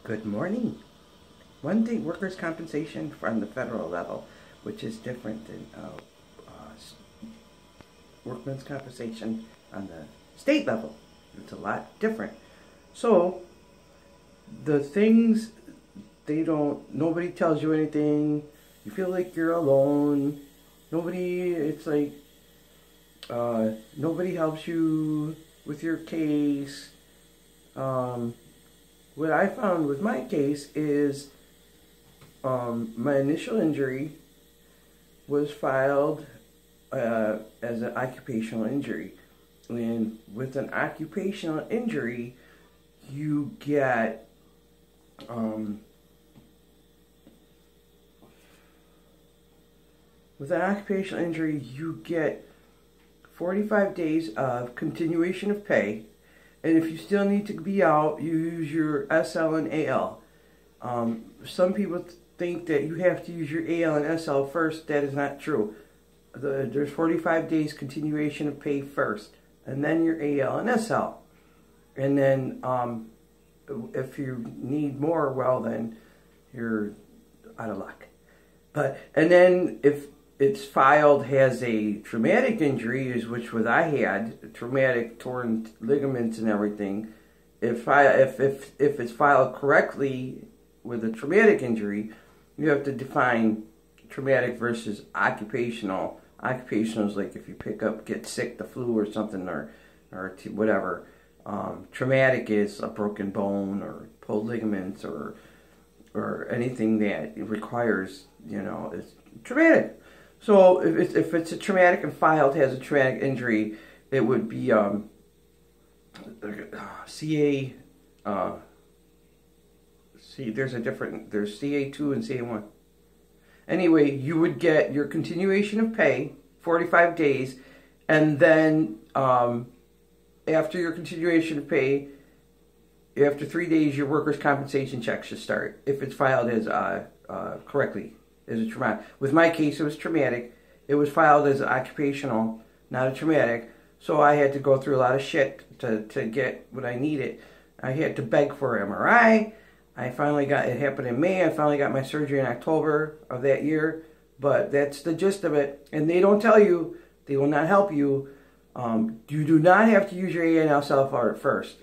Good morning. One thing, workers' compensation from the federal level, which is different than workmen's compensation on the state level. It's a lot different. So, the things nobody tells you anything. You feel like you're alone. It's like, nobody helps you with your case. What I found with my case is my initial injury was filed as an occupational injury. And with an occupational injury, you get with an occupational injury, you get 45 days of continuation of pay. And if you still need to be out, you use your SL and AL. Some people think that you have to use your AL and SL first. That is not true. There's 45 days continuation of pay first, and then your AL and SL. And then if you need more, well, then you're out of luck. And then if it's filed as a traumatic injury, which was I had, traumatic torn ligaments and everything. If it's filed correctly with a traumatic injury, you have to define traumatic versus occupational. Occupational is like if you get sick, the flu or something, or whatever. Traumatic is a broken bone or pulled ligaments or anything that requires, it's traumatic. So if it's a traumatic and filed has a traumatic injury, it would be CA. There's CA2 and CA1. Anyway, you would get your continuation of pay, 45 days, and then after your continuation of pay, after 3 days, your workers' compensation check should start if it's filed as correctly. As a traumatic. With my case, it was traumatic. It was filed as an occupational, not a traumatic. So I had to go through a lot of shit to get what I needed. I had to beg for an MRI. It happened in May. I finally got my surgery in October of that year. But that's the gist of it. And they don't tell you, they will not help you. You do not have to use your ANSL first.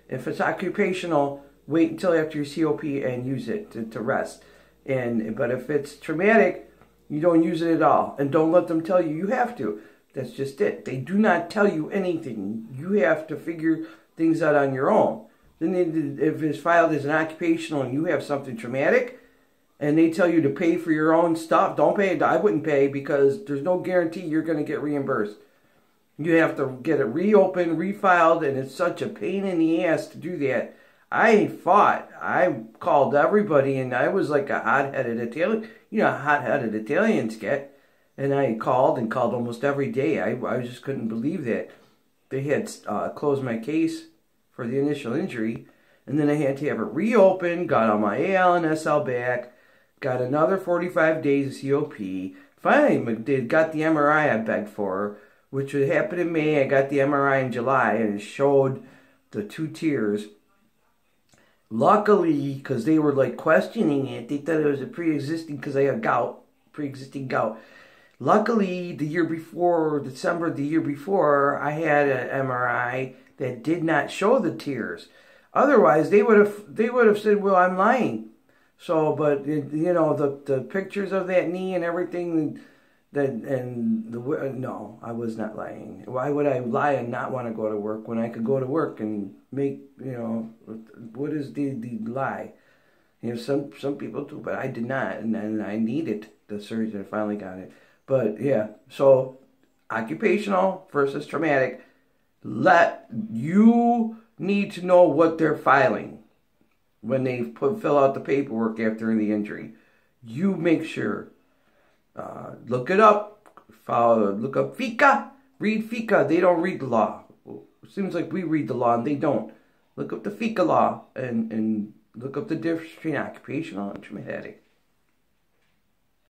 If it's occupational, wait until after your COP and use it to rest. But if it's traumatic, you don't use it at all. And don't let them tell you you have to. That's just it. They do not tell you anything. You have to figure things out on your own. Then if it's filed as an occupational and you have something traumatic, and they tell you to pay for your own stuff, don't pay. I wouldn't pay because there's no guarantee you're going to get reimbursed. You have to get it reopened, refiled, and it's such a pain in the ass to do that. I called everybody, and I was like a hot-headed Italian. You know how hot-headed Italians get. And I called almost every day. I just couldn't believe that. They had closed my case for the initial injury, and then I had to have it reopened, got all my AL and SL back, got another 45 days of COP. Finally, got the MRI I begged for, which would happen in May. I got the MRI in July, and it showed the 2 tiers. Luckily, because they were like questioning it, they thought it was a pre-existing, because I had pre-existing gout. Luckily, the year before, December the year before, I had an MRI that did not show the tears. Otherwise, they would have said, "Well, I'm lying." So, but the pictures of that knee and everything, no, I was not lying. Why would I lie and not want to go to work when I could go to work and make, what is the lie? Some people do, but I did not, and I needed the surgery. I finally got it. But yeah, so occupational versus traumatic. You need to know what they're filing when they fill out the paperwork after the injury. You make sure. Look it up. Look up FICA. Read FICA. They don't read the law. It seems like we read the law and they don't. Look up the FICA law and look up the difference between occupational and traumatic.